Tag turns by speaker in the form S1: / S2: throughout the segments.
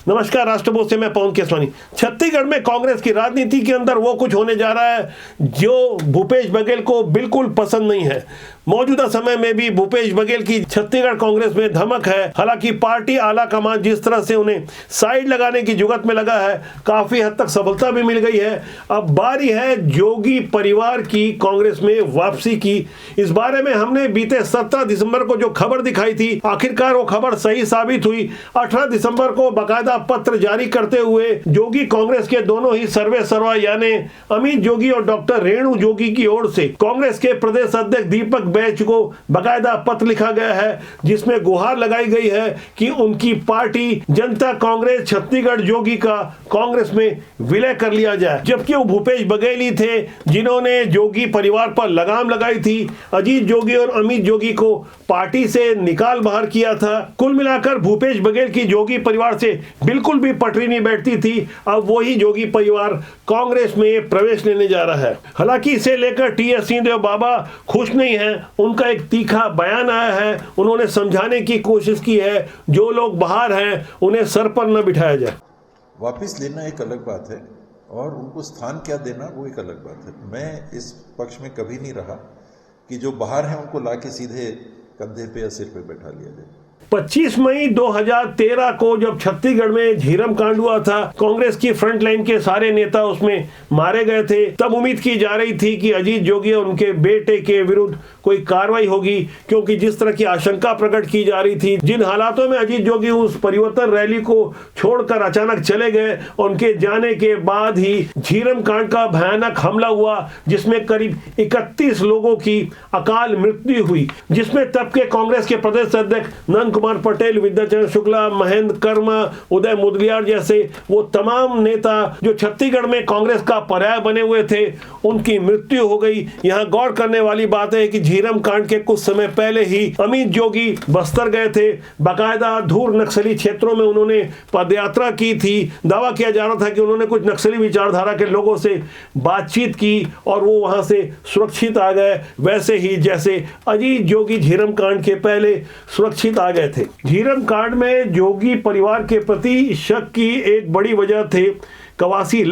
S1: नमस्कार, राष्ट्रभोज से मैं पवन केसवानी। छत्तीसगढ़ में कांग्रेस की राजनीति के अंदर वो कुछ होने जा रहा है जो भूपेश बघेल को बिल्कुल पसंद नहीं है। मौजूदा समय में भी भूपेश बघेल की छत्तीसगढ़ कांग्रेस में धमक है। हालांकि पार्टी आला कमान जिस तरह से उन्हें साइड लगाने की जुगत में लगा है, काफी हद तक सफलता भी मिल गई है। अब बारी है जोगी परिवार की कांग्रेस में वापसी की। इस बारे में हमने बीते 17 दिसंबर को जो खबर दिखाई थी, आखिरकार वो खबर सही साबित हुई। 18 दिसंबर को बाकायदा पत्र जारी करते हुए जोगी कांग्रेस के दोनों ही सर्वे सर्वा यानी अमित जोगी और डॉक्टर रेणु जोगी की ओर से कांग्रेस के प्रदेश अध्यक्ष दीपक बैच को बाकायदा पत्र लिखा गया है, जिसमें गुहार लगाई गई है कि उनकी पार्टी जनता कांग्रेस छत्तीसगढ़ जोगी का कांग्रेस में विलय कर लिया जाए। जबकि वो भूपेश बघेल ही थे जिन्होंने जोगी परिवार पर लगाम लगाई थी। अजीत जोगी और अमित जोगी को पार्टी से निकाल बाहर किया था। कुल मिलाकर भूपेश बघेल की जोगी परिवार से बिल्कुल भी पटरी नहीं बैठती थी। अब वही जोगी परिवार कांग्रेस में प्रवेश लेने जा रहा है। हालांकि इसे लेकर टी.एस. सिंहदेव बाबा खुश नहीं है। उनका एक तीखा बयान आया है। उन्होंने समझाने की कोशिश की है जो लोग बाहर हैं उन्हें सर पर न बिठाया जाए।
S2: वापिस लेना एक अलग बात है और उनको स्थान क्या देना वो एक अलग बात है। मैं इस पक्ष में कभी नहीं रहा कि जो बाहर हैं उनको लाके सीधे कंधे पे या सिर पे बैठा लिया जाए।
S1: 25 मई 2013 को जब छत्तीसगढ़ में झीरम कांड हुआ था, कांग्रेस की फ्रंट लाइन के सारे नेता उसमें मारे गए थे। तब उम्मीद की जा रही थी कि अजीत जोगी और उनके बेटे के विरुद्ध कोई कार्रवाई होगी, क्योंकि जिस तरह की आशंका प्रकट की जा रही थी, जिन हालातों में अजीत जोगी उस परिवर्तन रैली को छोड़कर अचानक चले गए, उनके जाने के बाद ही झीरम कांड का भयानक हमला हुआ, जिसमें करीब 31 लोगों की अकाल मृत्यु हुई, जिसमें तब के कांग्रेस के प्रदेश अध्यक्ष नंद कुमार पटेल, विद्याचरण शुक्ला, महेंद्र कर्मा, उदय मुदलियार जैसे वो तमाम नेता जो छत्तीसगढ़ में कांग्रेस का पर्याय बने हुए थे, उनकी मृत्यु हो गई। यहाँ गौर करने वाली बात है कि झीरम कांड के कुछ समय पहले ही अमित जोगी बस्तर गए थे। बाकायदा धूर नक्सली क्षेत्रों में उन्होंने पदयात्रा की थी। दावा किया जा रहा था कि उन्होंने कुछ नक्सली विचारधारा के लोगों से बातचीत की और वो वहां से सुरक्षित आ गए, वैसे ही जैसे अजीत जोगी झीरम कांड के पहले सुरक्षित आ गए थे। झीरम कांड में जोगी परिवार के प्रति शक की एक बड़ी वजह थे कवासी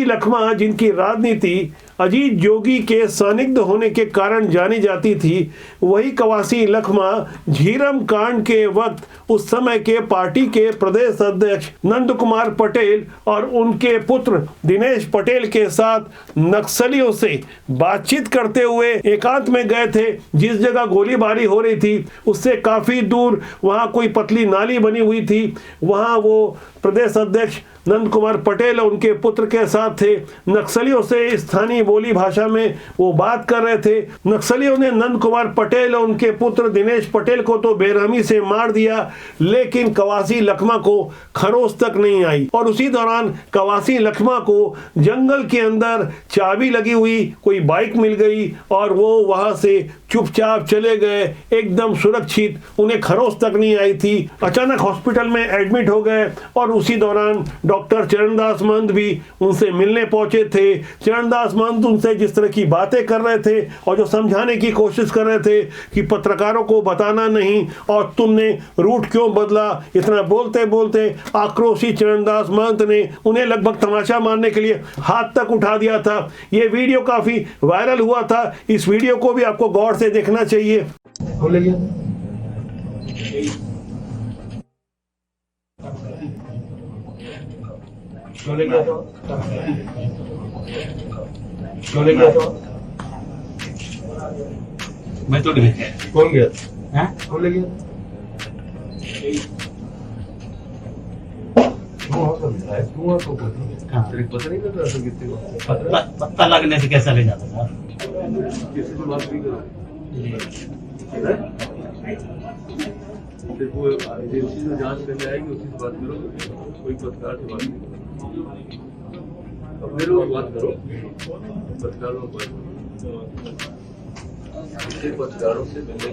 S1: लखमा, जिनकी राजनीति अजीत जोगी के सानिध्य होने के कारण जानी जाती थी। वही कवासी लखमा झीरम कांड के वक्त उस समय के पार्टी के प्रदेश अध्यक्ष नंद कुमार पटेल और उनके पुत्र दिनेश पटेल के साथ नक्सलियों से बातचीत करते हुए एकांत में गए थे। जिस जगह गोलीबारी हो रही थी उससे काफी दूर वहां कोई पतली नाली बनी हुई थी। वहां वो प्रदेश अध्यक्ष नंद कुमार पटेल और उनके पुत्र के साथ थे। नक्सलियों से स्थानीय बोली भाषा में वो बात कर रहे थे। नक्सलियों ने नंद कुमार पटेल और उनके पुत्र दिनेश पटेल को तो बेरहमी से मार दिया, लेकिन कवासी लखमा को खरोच तक नहीं आई। और उसी दौरान कवासी लखमा को जंगल के अंदर चाबी लगी हुई कोई बाइक मिल गई और वो वहां से चुपचाप चले गए, एकदम सुरक्षित। उन्हें खरोच तक नहीं आई थी। अचानक हॉस्पिटल में एडमिट हो गए और उसी दौरान डॉक्टर चरणदास महंत भी उनसे मिलने पहुंचे थे। चरणदास महंत उनसे जिस तरह की बातें कर रहे थे और जो समझाने की कोशिश कर रहे थे कि पत्रकारों को बताना नहीं और तुमने रूट क्यों बदला, इतना बोलते बोलते आक्रोशी चरणदास महंत ने उन्हें लगभग तमाशा मारने के लिए हाथ तक उठा दिया था। यह वीडियो काफी वायरल हुआ था। इस वीडियो को भी आपको गौर से देखना चाहिए।
S3: मैं तो नहीं गया।
S4: कौन गया?
S3: हैं?
S4: कौन ले गया? धुआं तो तेरे पता नहीं लग रहा था कितने को
S3: पत्ता लगने से कैसा ले जाता था?
S4: किसी से बात नहीं करो। देखो एजेंसी जो जांच करने आएगी उसी से बात करो, कोई पत्रकार से बात नहीं करो। अपने लोग बात करो, पत्रकारों पर पत्रकारों से मिलने।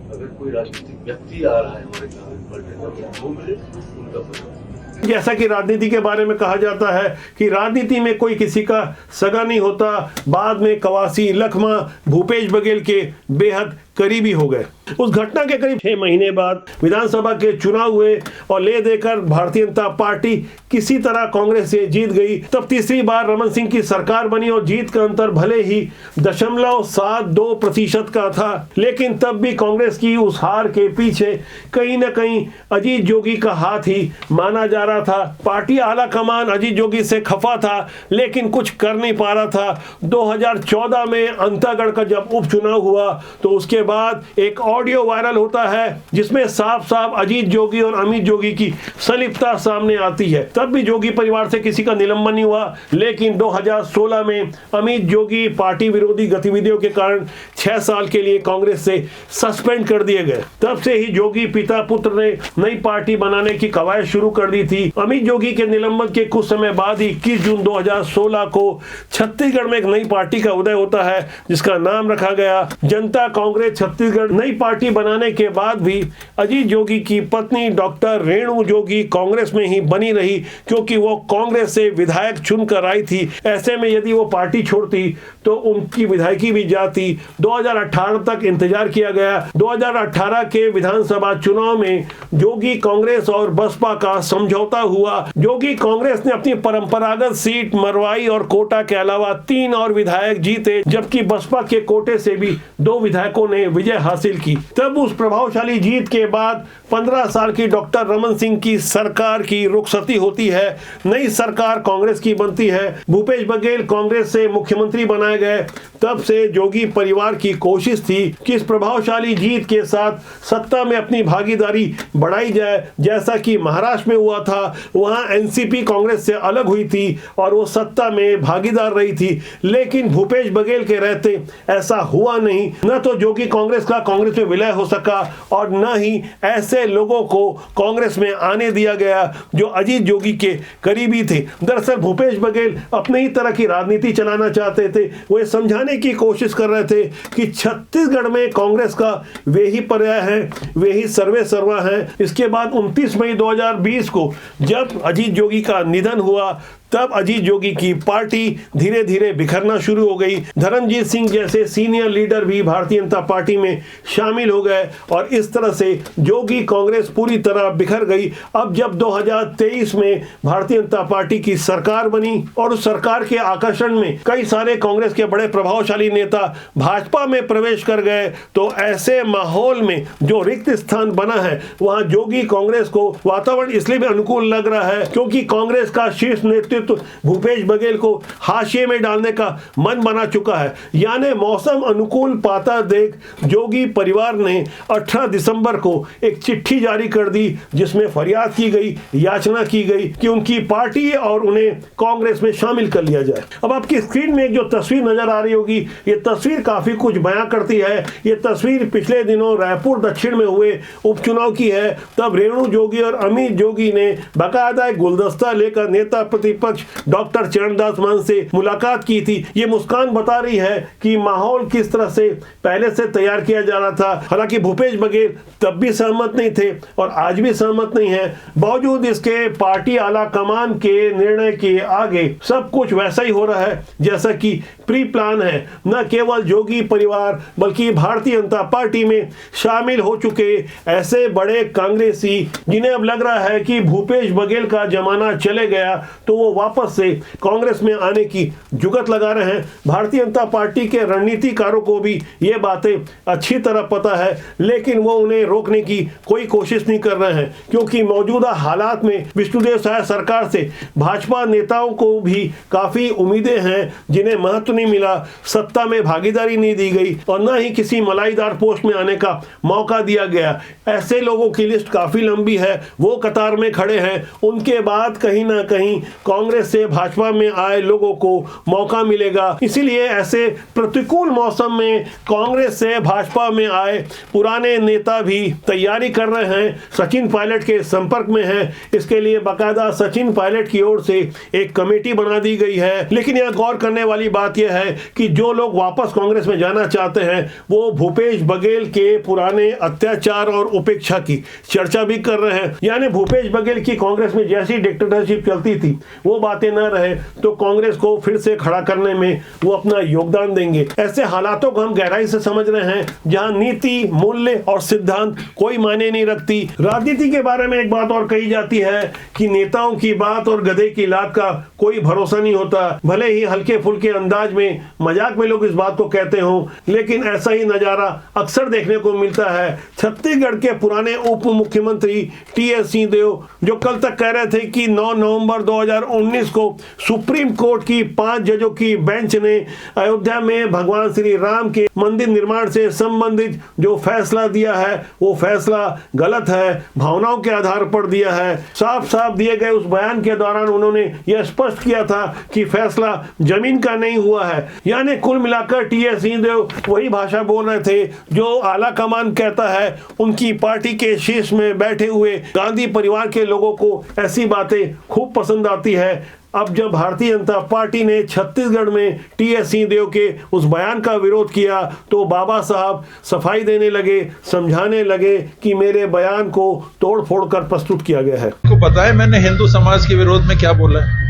S4: अगर कोई राजनीतिक व्यक्ति आ रहा है हमारे कांग्रेस वो मिले, उनका पता।
S1: जैसा कि राजनीति के बारे में कहा जाता है कि राजनीति में कोई किसी का सगा नहीं होता। बाद में कवासी लखमा भूपेश बघेल के बेहद करीबी हो गए। उस घटना के करीब 6 महीने बाद विधानसभा के चुनाव हुए और ले देकर भारतीय जनता पार्टी किसी तरह कांग्रेस से जीत गई। तब तीसरी बार रमन सिंह की सरकार बनी और जीत का अंतर भले ही 0.72% का था, लेकिन तब भी कांग्रेस की उस हार के पीछे कहीं न कहीं अजीत जोगी का हाथ ही माना जा रहा था। पार्टी आला कमान अजीत जोगी से खफा था, लेकिन कुछ कर नहीं पा रहा था। 2014 में अंतागढ़ का जब उपचुनाव हुआ तो उसके बाद एक ऑडियो वायरल होता है जिसमें साफ साफ अजीत जोगी और अमित जोगी की संलिप्तता सामने आती है। तब भी जोगी परिवार से किसी का निलंबन नहीं हुआ, लेकिन 2016 में अमित जोगी पार्टी विरोधी गतिविधियों के कारण 6 साल के लिए कांग्रेस से सस्पेंड कर दिए गए। तब से ही जोगी पिता पुत्र ने नई पार्टी बनाने की कवायद शुरू कर दी थी। अमित जोगी के निलंबन के कुछ समय बाद ही 21 जून 2016 को छत्तीसगढ़ में एक नई पार्टी का उदय होता है जिसका नाम रखा गया जनता कांग्रेस छत्तीसगढ़। नई पार्टी बनाने के बाद भी अजीत जोगी की पत्नी डॉक्टर रेणु जोगी कांग्रेस में ही बनी रही, क्योंकि वो कांग्रेस से विधायक चुनकर आई थी। ऐसे में यदि वो पार्टी छोड़ती तो उनकी विधायकी भी जाती। 2018 तक इंतजार किया गया। 2018 के विधानसभा चुनाव में जोगी कांग्रेस और बसपा का समझौता हुआ। जोगी कांग्रेस ने अपनी परंपरागत सीट मरवाई और कोटा के अलावा 3 और विधायक जीते, जबकि बसपा के कोटे से भी 2 विधायकों ने विजय हासिल की। तब उस प्रभावशाली जीत के बाद 15 साल की डॉक्टर रमन सिंह की सरकार की रुखसती होती है। नई सरकार कांग्रेस की बनती है। भूपेश बघेल कांग्रेस से मुख्यमंत्री बनाए गए। तब से जोगी परिवार की कोशिश थी कि इस प्रभावशाली जीत के साथ सत्ता में अपनी भागीदारी बढ़ाई जाए, जैसा कि महाराष्ट्र में हुआ था। वहां एनसीपी कांग्रेस से अलग हुई थी और वो सत्ता में भागीदार रही थी, लेकिन भूपेश बघेल के रहते ऐसा हुआ नहीं। न तो जोगी कांग्रेस का कांग्रेस में विलय हो सका और न ही ऐसे लोगों को कांग्रेस में आने दिया गया जो अजीत जोगी के करीबी थे। दरअसल भूपेश बघेल अपने ही तरह की राजनीति चलाना चाहते थे। वो ये समझाने की कोशिश कर रहे थे कि छत्तीसगढ़ में कांग्रेस का वे ही पर्याय है, वे ही सर्वे सर्वा है। इसके बाद 29 मई 2020 को जब अजीत जोगी का निधन हुआ, तब अजीत जोगी की पार्टी धीरे धीरे बिखरना शुरू हो गई। धर्मजीत सिंह जैसे सीनियर लीडर भी भारतीय जनता पार्टी में शामिल हो गए और इस तरह से जोगी कांग्रेस पूरी तरह बिखर गई। अब जब 2023 में भारतीय जनता पार्टी की सरकार बनी और उस सरकार के आकर्षण में कई सारे कांग्रेस के बड़े प्रभावशाली नेता भाजपा में प्रवेश कर गए, तो ऐसे माहौल में जो रिक्त स्थान बना है वहां जोगी कांग्रेस को वातावरण इसलिए भी अनुकूल लग रहा है क्योंकि कांग्रेस का शीर्ष नेतृत्व भूपेश बघेल को हाशिए में डालने का मन बना चुका है। यानी मौसम अनुकूल पाता देख जोगी परिवार ने 18 दिसंबर को एक चिट्ठी जारी कर दी जिसमें फरियाद की गई, याचना की गई कि उनकी पार्टी और उन्हें कांग्रेस में शामिल कर लिया जाए। अब आपकी स्क्रीन में एक जो तस्वीर नजर आ रही होगी, ये तस्वीर काफी कुछ बयां करती है। ये तस्वीर पिछले दिनों रायपुर दक्षिण में हुए उपचुनाव की है। तब रेणु जोगी और अमित जोगी ने बाकायदा गुलदस्ता लेकर नेता प्रतिपक्ष डॉक्टर चरणदास मान से मुलाकात की थी। ये मुस्कान बता रही है कि माहौल किस तरह से पहले से तैयार किया जा रहा था। हालांकि भूपेश बघेल तब भी सहमत नहीं थे और आज भी सहमत नहीं है। बावजूद इसके पार्टी आला कमान के निर्णय के आगे सब कुछ वैसा ही हो रहा है जैसा कि प्री प्लान है। न केवल जोगी परिवार बल्कि भारतीय जनता पार्टी में शामिल हो चुके ऐसे बड़े कांग्रेसी जिन्हें अब लग रहा है कि भूपेश बघेल का जमाना चले गया तो वो वापस से कांग्रेस में आने की जुगत लगा रहे हैं। भारतीय जनता पार्टी के रणनीतिकारों को भी ये बातें अच्छी तरह पता है, लेकिन वो उन्हें रोकने की कोई कोशिश नहीं कर रहे हैं क्योंकि मौजूदा हालात में विष्णुदेव साय सरकार से भाजपा नेताओं को भी काफी उम्मीदें हैं जिन्हें महत्व नहीं मिला, सत्ता में भागीदारी नहीं दी गई और न ही किसी मलाईदार पोस्ट में आने का मौका दिया गया। ऐसे लोगों की लिस्ट काफी लंबी है, वो कतार में खड़े हैं। उनके बाद कहीं ना कहीं कांग्रेस से भाजपा में आए लोगों को मौका मिलेगा। इसीलिए ऐसे प्रतिकूल मौसम में कांग्रेस से भाजपा में आए पुराने नेता भी तैयारी कर रहे हैं, सचिन पायलट के संपर्क में हैं। इसके लिए बाकायदा सचिन पायलट की ओर से एक कमेटी बना दी गई है। लेकिन यह गौर करने वाली बात यह है कि जो लोग वापस कांग्रेस में जाना चाहते हैं वो भूपेश बघेल के पुराने अत्याचार और उपेक्षा की चर्चा भी कर रहे हैं। यानी भूपेश बघेल की कांग्रेस में जैसी डिक्टेटरशिप चलती थी वो वो बातें न रहे तो कांग्रेस को फिर से खड़ा करने में वो अपना योगदान देंगे। ऐसे हालातों को हम गहराई से समझ रहे हैं जहां नीति, मूल्य और सिद्धांत कोई मायने नहीं रखती। राजनीति के बारे में एक बात और कही जाती है कि नेताओं की बात और गधे की लात का कोई भरोसा नहीं होता। भले ही हल्के फुल्के अंदाज में, मजाक में लोग इस बात को कहते हो, लेकिन ऐसा ही नजारा अक्सर देखने को मिलता है। छत्तीसगढ़ के पुराने उप मुख्यमंत्री टीएस सिंहदेव जो कल तक कह रहे थे कि 9 नवंबर 2019 को सुप्रीम कोर्ट की 5 जजों की बेंच ने अयोध्या में भगवान श्री राम के मंदिर निर्माण से संबंधित जो फैसला दिया है वो फैसला गलत है, भावनाओं के आधार पर दिया है। साफ साफ दिए गए उस बयान के दौरान उन्होंने यह स्पष्ट किया था कि फैसला जमीन का नहीं हुआ है। यानी कुल मिलाकर टीएस सिंहदेव वही भाषा बोल रहे थे जो आला कमान कहता है। उनकी पार्टी के शीर्ष में बैठे हुए गांधी परिवार के लोगों को ऐसी बातें खूब पसंद आती है। अब जब भारतीय जनता पार्टी ने छत्तीसगढ़ में टीएस सिंहदेव के उस बयान का विरोध किया तो बाबा साहब सफाई देने लगे, समझाने लगे कि मेरे बयान को तोड़ फोड़ कर प्रस्तुत किया गया है।
S2: आपको पता है मैंने हिंदू समाज के विरोध में क्या बोला है?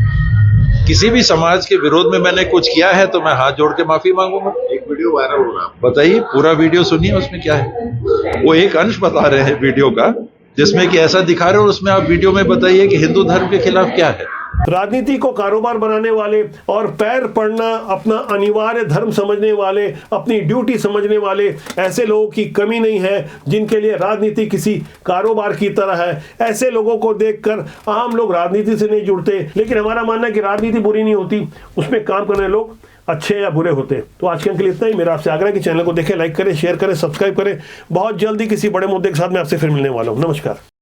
S2: किसी भी समाज के विरोध में मैंने कुछ किया है तो मैं हाथ जोड़ के माफी मांगूंगा।
S5: एक वीडियो वायरल हो रहा है,
S2: बताइए, पूरा वीडियो सुनिए, उसमें क्या है। वो एक अंश बता रहे हैं वीडियो का जिसमें कि ऐसा दिखा रहे हो, उसमें आप वीडियो में बताइए कि हिंदू धर्म के खिलाफ क्या है।
S1: राजनीति को कारोबार बनाने वाले और पैर पड़ना अपना अनिवार्य धर्म समझने वाले, अपनी ड्यूटी समझने वाले ऐसे लोगों की कमी नहीं है जिनके लिए राजनीति किसी कारोबार की तरह है। ऐसे लोगों को देखकर आम लोग राजनीति से नहीं जुड़ते, लेकिन हमारा मानना है कि राजनीति बुरी नहीं होती, उसमें काम करने लोग अच्छे या बुरे होते। तो आज के लिए इतना ही। मेरा आपसे आग्रह है कि चैनल को देखें, लाइक करें, शेयर करें, सब्सक्राइब करें। बहुत जल्दी किसी बड़े मुद्दे के साथ मैं आपसे फिर मिलने वाला हूँ। नमस्कार।